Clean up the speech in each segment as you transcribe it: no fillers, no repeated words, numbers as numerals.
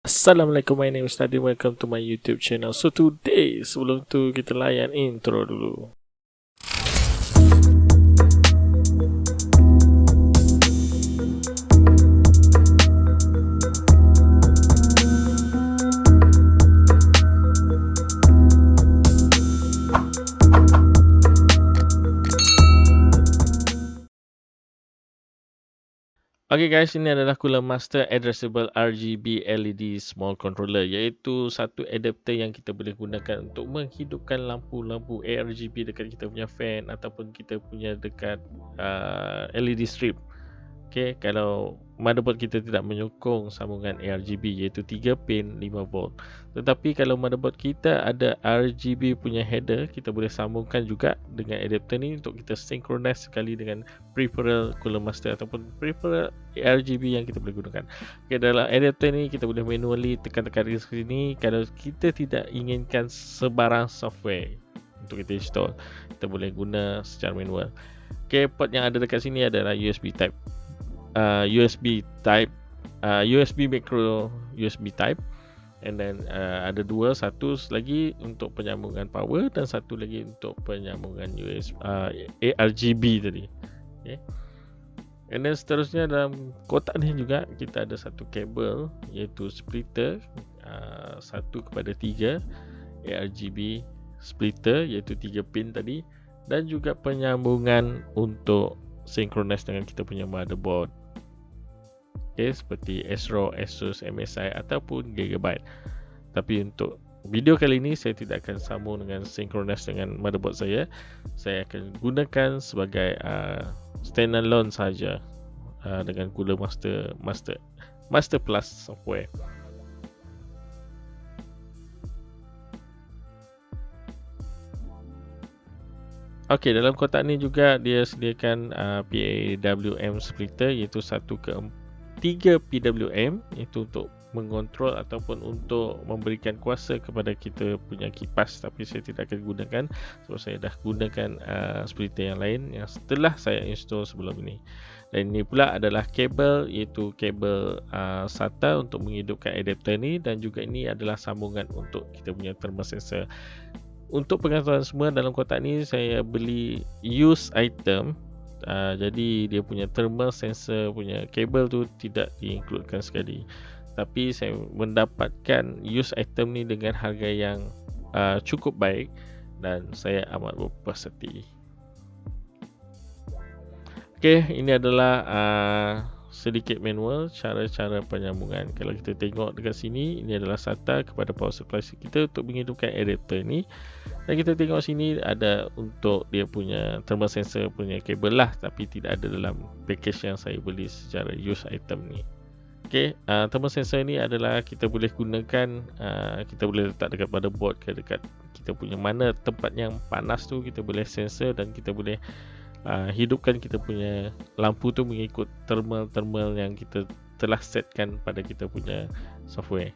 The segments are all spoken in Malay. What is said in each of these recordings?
Assalamualaikum, my name is Nadim. Welcome to my YouTube channel. So today, sebelum tu kita layan intro dulu. Okay guys, ini adalah Cooler Master Addressable RGB LED Small Controller, iaitu satu adapter yang kita boleh gunakan untuk menghidupkan lampu-lampu ARGB dekat kita punya fan ataupun kita punya dekat LED strip. Okay, kalau motherboard kita tidak menyokong sambungan ARGB iaitu 3 pin 5 volt. Tetapi kalau motherboard kita ada RGB punya header, kita boleh sambungkan juga dengan adapter ni untuk kita synchronize sekali dengan peripheral Cooler Master ataupun peripheral RGB yang kita boleh gunakan. Okay, dalam adapter ni kita boleh manually tekan-tekan di sini kalau kita tidak inginkan sebarang software untuk kita install. Kita boleh guna secara manual. Okay, port yang ada dekat sini adalah USB type. USB type, USB micro USB type, and then ada satu lagi untuk penyambungan power dan satu lagi untuk penyambungan ARGB tadi. Okay. And then seterusnya dalam kotak ni juga kita ada satu kabel iaitu splitter 1/3 ARGB splitter iaitu 3 pin tadi, dan juga penyambungan untuk synchronize dengan kita punya motherboard. Okay, seperti ASRock, Asus, MSI ataupun Gigabyte. Tapi untuk video kali ini saya tidak akan sambung dengan synchronize dengan motherboard saya. Saya akan gunakan sebagai standalone saja dengan Cooler Master Plus software. Okey, dalam kotak ni juga dia sediakan PWM splitter iaitu 1/3 PWM, itu untuk mengontrol ataupun untuk memberikan kuasa kepada kita punya kipas, tapi saya tidak akan gunakan sebab saya dah gunakan splitter yang lain yang setelah saya install sebelum ini. Dan ini pula adalah kabel iaitu kabel SATA untuk menghidupkan adapter ni, dan juga ini adalah sambungan untuk kita punya thermal sensor. Untuk pengetahuan semua, dalam kotak ni saya beli use item. Jadi dia punya thermal sensor punya kabel tu tidak diincludekan sekali. Tapi saya mendapatkan use item ni dengan harga yang cukup baik dan saya amat berpuas hati. Okey, ini adalah sedikit manual cara-cara penyambungan. Kalau kita tengok dekat sini, ini adalah SATA kepada power supply kita untuk menghidupkan adapter ni. Dan kita tengok sini ada untuk dia punya thermal sensor punya kabel lah, tapi tidak ada dalam package yang saya beli secara use item ni. Okay, thermal sensor ni adalah kita boleh gunakan, kita boleh letak dekat motherboard ke dekat kita punya mana tempat yang panas tu, kita boleh sensor dan kita boleh hidupkan kita punya lampu tu mengikut thermal yang kita telah setkan pada kita punya software.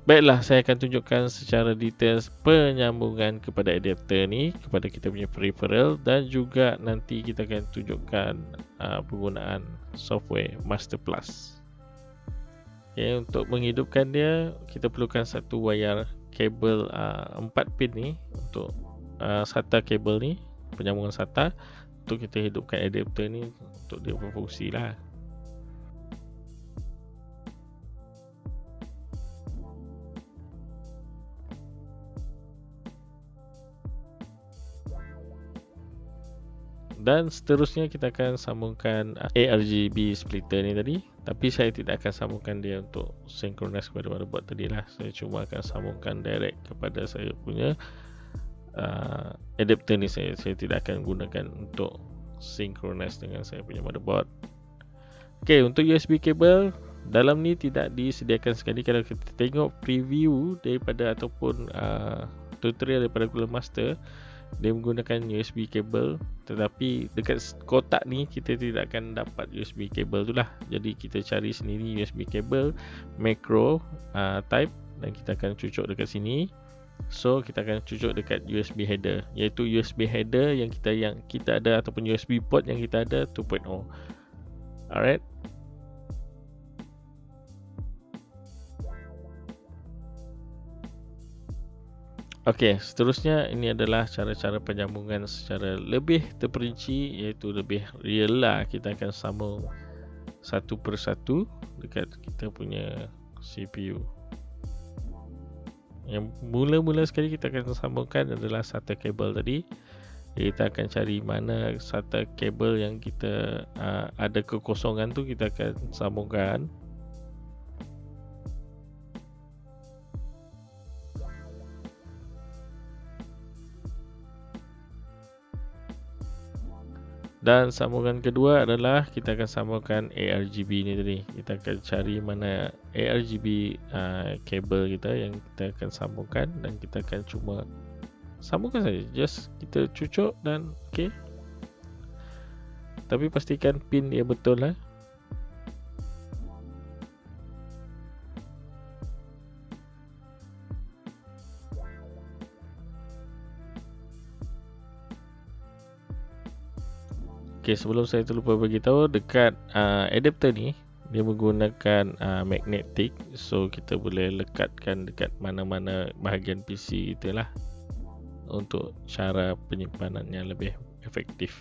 Baiklah, saya akan tunjukkan secara detail penyambungan kepada adapter ni kepada kita punya peripheral, dan juga nanti kita akan tunjukkan penggunaan software Master Plus. Okay, untuk menghidupkan dia kita perlukan satu wayar kabel 4 pin ni untuk SATA kabel ni, penyambungan SATA untuk kita hidupkan adapter ni untuk dia berfungsi lah. Dan seterusnya kita akan sambungkan ARGB splitter ni tadi, tapi saya tidak akan sambungkan dia untuk synchronize kepada motherboard tadi lah. Saya cuma akan sambungkan direct kepada saya punya adapter ni. Saya tidak akan gunakan untuk synchronize dengan saya punya motherboard. Okay, untuk USB kabel dalam ni tidak disediakan sekali. Kalau kita tengok preview daripada ataupun tutorial daripada Cooler Master, dia menggunakan USB kabel, tetapi dekat kotak ni kita tidak akan dapat USB kabel tu lah. Jadi kita cari sendiri USB kabel macro type, dan kita akan cucuk dekat sini. So kita akan cucuk dekat USB header, iaitu USB header yang kita ada ataupun USB port yang kita ada 2.0. Alright. Okey, seterusnya ini adalah cara-cara penyambungan secara lebih terperinci, iaitu lebih real lah. Kita akan sambung satu persatu dekat kita punya CPU. Yang mula-mula sekali kita akan sambungkan adalah SATA kabel tadi. Kita akan cari mana SATA kabel yang kita ada kekosongan tu, kita akan sambungkan. Dan sambungan kedua adalah kita akan sambungkan ARGB ni tadi. Kita akan cari mana ARGB kabel kita yang kita akan sambungkan, dan kita akan cuma sambungkan saja. Just kita cucuk dan okey. Tapi pastikan pin dia betul lah. Okay, sebelum saya terlupa beritahu, dekat adapter ni dia menggunakan magnetic, so kita boleh lekatkan dekat mana-mana bahagian PC kita lah untuk cara penyimpanan yang lebih efektif.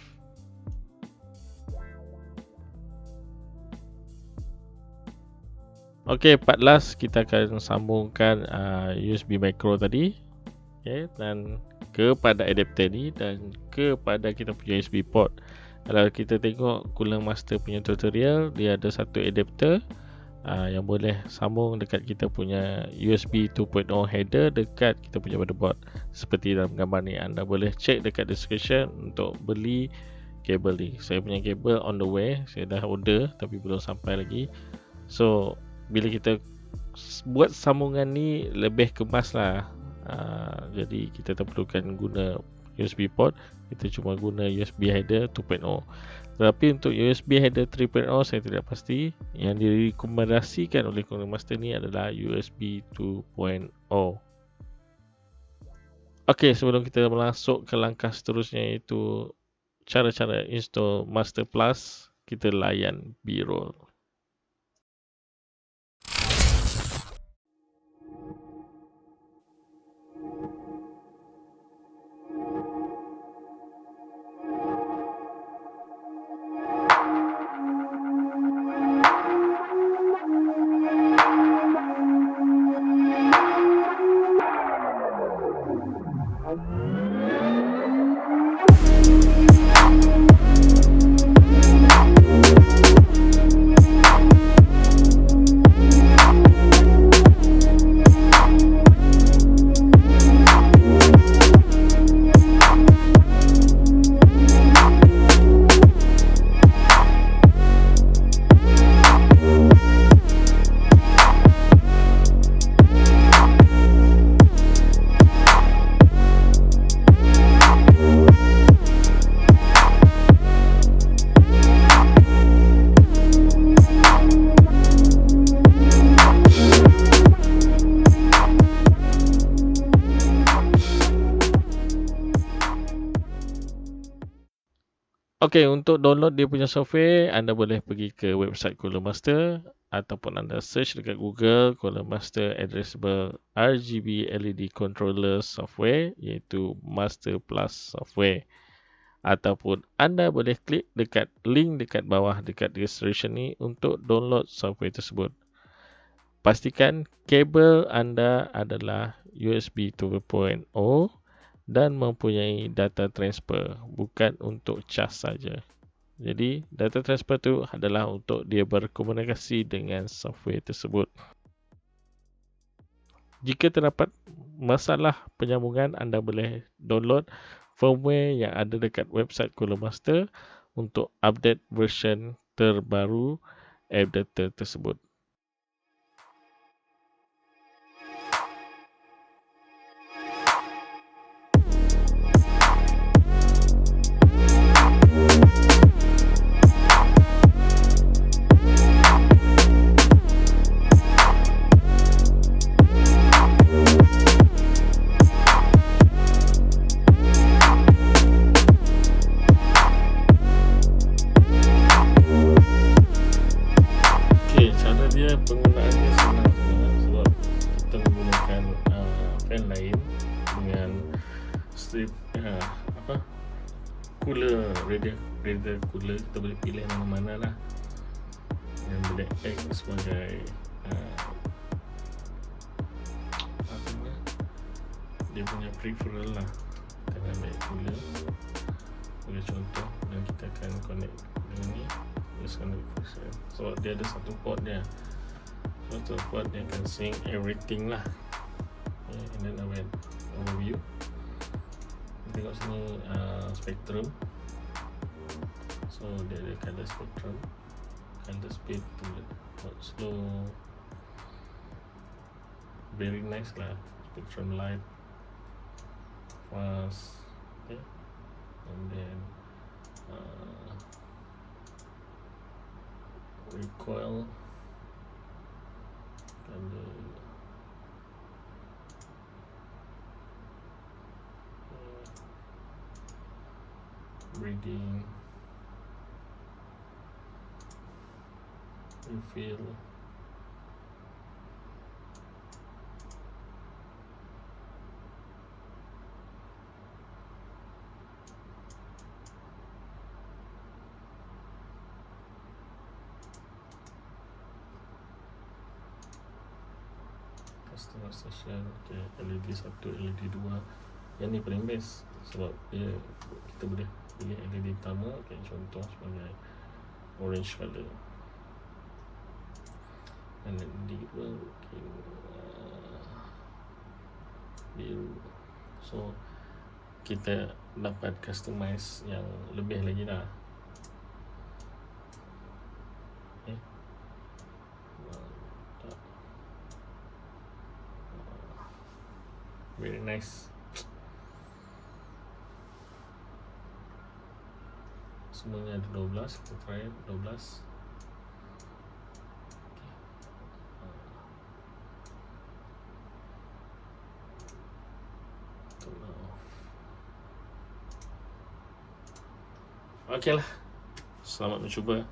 Okay, part last kita akan sambungkan USB micro tadi, okay, dan kepada adapter ni dan kepada kita punya USB port. Kalau kita tengok Cooler Master punya tutorial, dia ada satu adapter yang boleh sambung dekat kita punya USB 2.0 header dekat kita punya motherboard. Seperti dalam gambar ni, anda boleh check dekat description untuk beli kabel ni. Saya punya kabel on the way, saya dah order tapi belum sampai lagi. So bila kita buat sambungan ni lebih kemas lah, jadi kita tak perlukan guna USB port, kita cuma guna USB header 2.0. Tetapi untuk USB header 3.0 saya tidak pasti. Yang direkomendasikan oleh Cooler Master ni adalah USB 2.0. Okey, sebelum kita masuk ke langkah seterusnya, iaitu cara-cara install Master Plus, kita layan B-roll. Okey, untuk download dia punya software, anda boleh pergi ke website Cooler Master ataupun anda search dekat Google Cooler Master Addressable RGB LED Controller Software, iaitu Master Plus Software. Ataupun anda boleh klik dekat link dekat bawah dekat description ni untuk download software tersebut. Pastikan kabel anda adalah USB 2.0 dan mempunyai data transfer, bukan untuk cas saja. Jadi data transfer tu adalah untuk dia berkomunikasi dengan software tersebut. Jika terdapat masalah penyambungan, anda boleh download firmware yang ada dekat website Cooler Master untuk update version terbaru adapter tersebut. Penggunaannya senang sebenarnya, sebab kita menggunakan fan lain dengan apa, cooler, radiator cooler, kita boleh pilih mana-mana lah yang boleh act sebagai apa namanya, dia punya peripheral lah. Kita akan ambil cooler sebagai contoh, dan kita akan connect dengan ni. Just connect first. So dia ada satu port dia, satu port dia akan sync everything lah. And then I went overview. Tengok sini spectrum. So dia ada color spectrum, color speed, slow, very nice lah. Spectrum light, fast, okay. And then recoil, color, reading, refill, customization. Okay, LED 1, LED 2. Yang ni paling best sebab dia, kita boleh pilih LED pertama. Okay, contoh sebagai orange color, dan LED kedua mungkin biru. So kita dapat customize yang lebih lagi lah. Okay. Very nice. Semuanya ada 12. Kita try 12. Okay lah. Selamat mencuba.